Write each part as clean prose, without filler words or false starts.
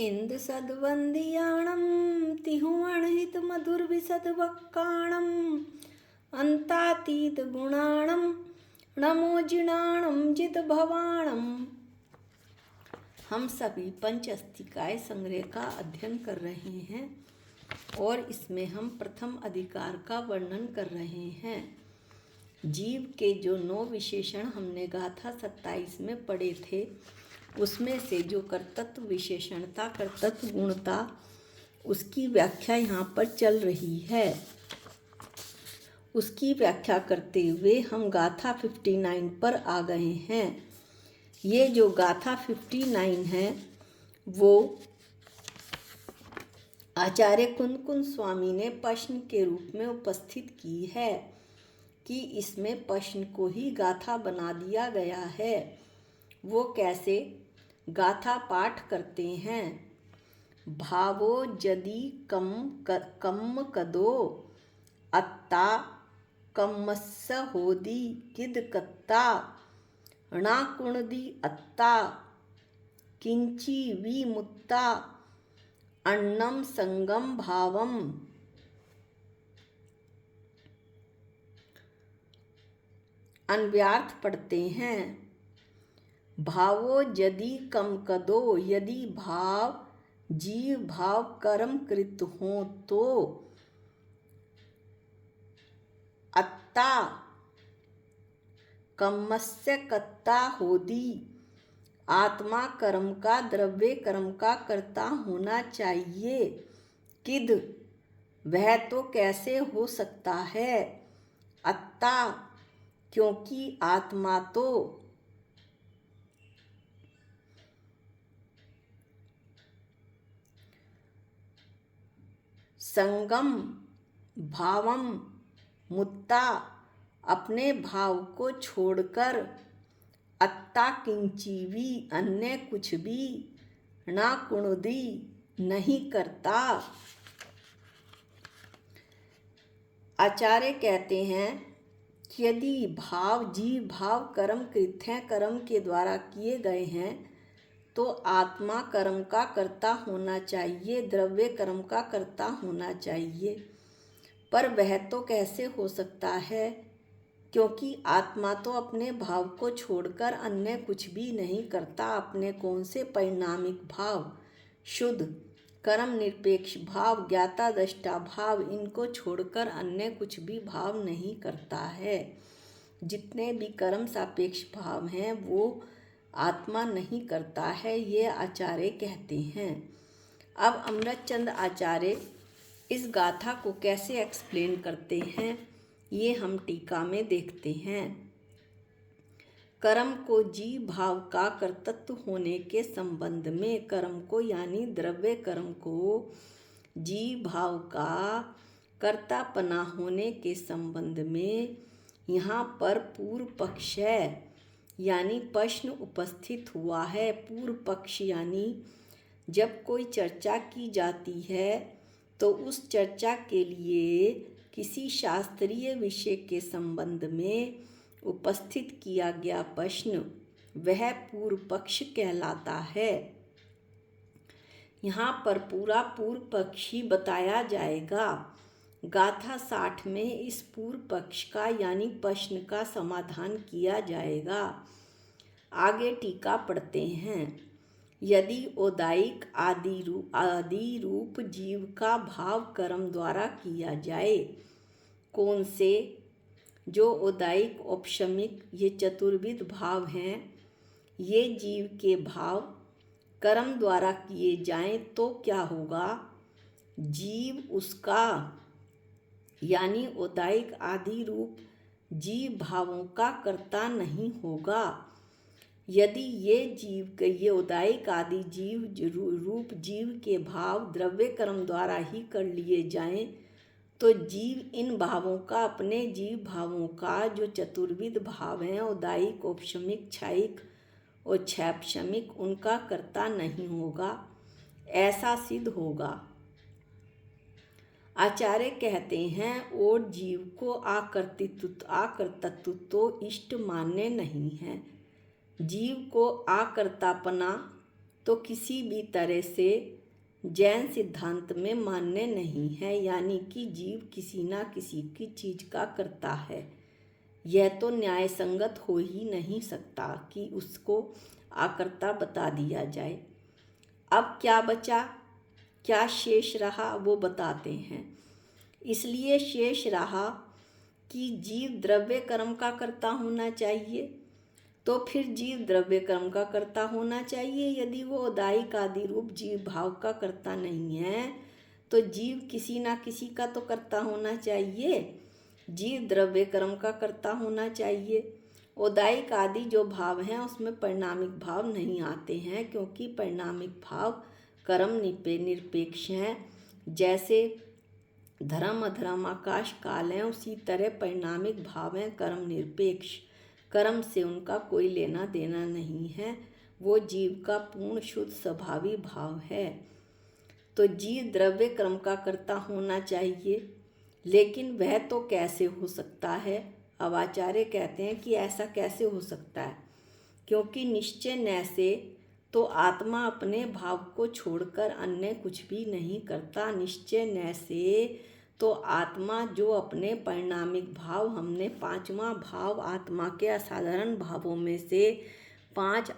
इंद सद्वंदियाणं तिहुवणहित मधुर विशद वक्काणं अंतातीत गुणाणं नमो जिणाणं जित भवाणं। हम सभी पंचअस्तिकाय संग्रह का अध्ययन कर रहे हैं और इसमें हम प्रथम अधिकार का वर्णन कर रहे हैं। जीव के जो 9 विशेषण हमने गाथा 27 में पढ़े थे, उसमें से जो कर्तृत्व विशेषणता, कर्तृत्व गुणता, उसकी व्याख्या यहाँ पर चल रही है। उसकी व्याख्या करते हुए हम गाथा 59 पर आ गए हैं। ये जो गाथा 59 है वो आचार्य कुंद स्वामी ने प्रश्न के रूप में उपस्थित की है कि इसमें प्रश्न को ही गाथा बना दिया गया है। वो कैसे? गाथा पाठ करते हैं। भावो यदि कम कदो अत्ता कम्मस्स होदी किद कत्ता णा कुणदी अत्ता किंची विमुत्ता अन्नम संगम भावम। अन्व्यार्थ पढ़ते हैं। भावो यदि कम कदो, यदि भाव जीव भाव कर्म कृत हो तो अत्ता कम्मस्य कत्ता होदी, आत्मा कर्म का, द्रव्य कर्म का कर्ता होना चाहिए। किद, वह तो कैसे हो सकता है। अत्ता, क्योंकि आत्मा तो संगम भावम मुत्ता, अपने भाव को छोड़कर, अत्ता किंचीवी, अन्य कुछ भी, ना कुणदी, नहीं करता। आचार्य कहते हैं कि यदि भाव जीव भाव कर्म कृत हैं, कर्म के द्वारा किए गए हैं, तो आत्मा कर्म का कर्ता होना चाहिए, द्रव्य कर्म का कर्ता होना चाहिए। पर वह तो कैसे हो सकता है, क्योंकि आत्मा तो अपने भाव को छोड़कर अन्य कुछ भी नहीं करता। अपने कौन से परिणामिक भाव, शुद्ध कर्म निरपेक्ष भाव, ज्ञाता दृष्टा भाव, इनको छोड़कर अन्य कुछ भी भाव नहीं करता है। जितने भी कर्म सापेक्ष भाव हैं वो आत्मा नहीं करता है, ये आचार्य कहते हैं। अब अमृतचंद आचार्य इस गाथा को कैसे एक्सप्लेन करते हैं, ये हम टीका में देखते हैं। कर्म को जीव भाव का कर्तृत्व होने के संबंध में, कर्म को यानी द्रव्य कर्म को जीव भाव का कर्तापना होने के संबंध में यहाँ पर पूर्व पक्ष है, यानी प्रश्न उपस्थित हुआ है। पूर्व पक्ष यानी जब कोई चर्चा की जाती है तो उस चर्चा के लिए किसी शास्त्रीय विषय के संबंध में उपस्थित किया गया प्रश्न, वह पूर्व पक्ष कहलाता है। यहाँ पर पूरा पूर्व पक्ष ही बताया जाएगा। गाथा 60 में इस पूर्व पक्ष का यानी प्रश्न का समाधान किया जाएगा। आगे टीका पढ़ते हैं। यदि औदायिक आदि रूप जीव का भाव कर्म द्वारा किया जाए, कौन से? जो औदायिक औपशमिक ये चतुर्विध भाव हैं, ये जीव के भाव कर्म द्वारा किए जाएं तो क्या होगा? जीव उसका यानी औदायिक आदि रूप जीव भावों का कर्ता नहीं होगा। यदि ये औदायिक आदि जीव रूप जीव के भाव द्रव्य कर्म द्वारा ही कर लिए जाएं, तो जीव इन भावों का, अपने जीव भावों का जो चतुर्विध भाव हैं, औदायिक औपशमिक क्षयिक और क्षैपशमिक, उनका कर्ता नहीं होगा, ऐसा सिद्ध होगा। आचार्य कहते हैं और जीव को आकर्तृत्व तो इष्ट मान्य नहीं है। जीव को आकर्तापना तो किसी भी तरह से जैन सिद्धांत में मान्य नहीं है, यानी कि जीव किसी ना किसी की चीज का करता है। यह तो न्याय संगत हो ही नहीं सकता कि उसको आकर्ता बता दिया जाए। अब क्या बचा, क्या शेष रहा, वो बताते हैं। इसलिए शेष रहा कि जीव द्रव्य कर्म का कर्ता होना चाहिए। तो फिर जीव द्रव्य कर्म का कर्ता होना चाहिए। यदि वो उदायिक आदि रूप जीव भाव का कर्ता नहीं है तो जीव किसी ना किसी का तो कर्ता होना चाहिए। जीव द्रव्य कर्म का कर्ता होना चाहिए। उदायिक आदि जो भाव हैं उसमें परिणामिक भाव नहीं आते हैं, क्योंकि परिणामिक भाव कर्म निरपेक्ष हैं। जैसे धर्म अधर्म आकाश काल हैं, उसी तरह परिणामिक भाव हैं कर्म निरपेक्ष। कर्म से उनका कोई लेना देना नहीं है, वो जीव का पूर्ण शुद्ध स्वभावी भाव है। तो जीव द्रव्य कर्म का कर्ता होना चाहिए, लेकिन वह तो कैसे हो सकता है। अब आचार्य कहते हैं कि ऐसा कैसे हो सकता है, क्योंकि निश्चय न से तो आत्मा अपने भाव को छोड़कर अन्य कुछ भी नहीं करता। निश्चय न से तो आत्मा जो अपने परिणामिक भाव, हमने पांचवा भाव आत्मा के असाधारण भावों में से पांच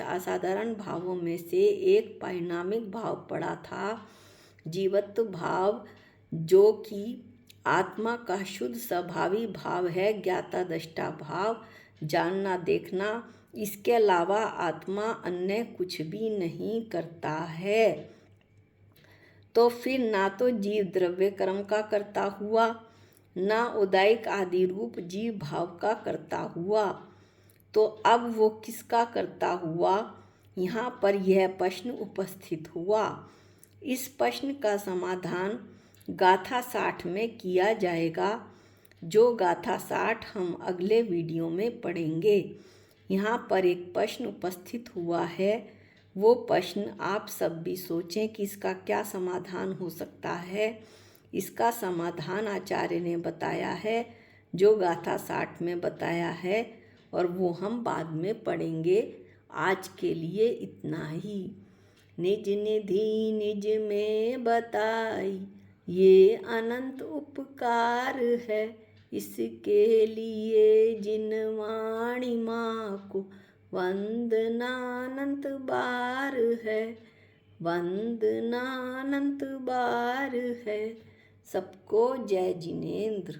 असाधारण भावों में से एक परिणामिक भाव पड़ा था, जीवत्व भाव, जो कि आत्मा का शुद्ध स्वभावी भाव है, ज्ञाता दृष्टा भाव, जानना देखना। इसके अलावा आत्मा अन्य कुछ भी नहीं करता है। तो फिर ना तो जीव द्रव्य कर्म का कर्ता हुआ, ना उदायिक आदि रूप जीव भाव का कर्ता हुआ। तो अब वो किसका कर्ता हुआ, यहाँ पर यह प्रश्न उपस्थित हुआ। इस प्रश्न का समाधान गाथा 60 में किया जाएगा, जो गाथा 60 हम अगले वीडियो में पढ़ेंगे। यहाँ पर एक प्रश्न उपस्थित हुआ है, वो प्रश्न आप सब भी सोचें कि इसका क्या समाधान हो सकता है। इसका समाधान आचार्य ने बताया है, जो गाथा 60 में बताया है, और वो हम बाद में पढ़ेंगे। आज के लिए इतना ही। निज निधि निज में बताई, ये अनंत उपकार है। इसके लिए जिन वाणी माँ को वंदनानंत बार है, वंदनानंत बार है। सबको जय जिनेंद्र।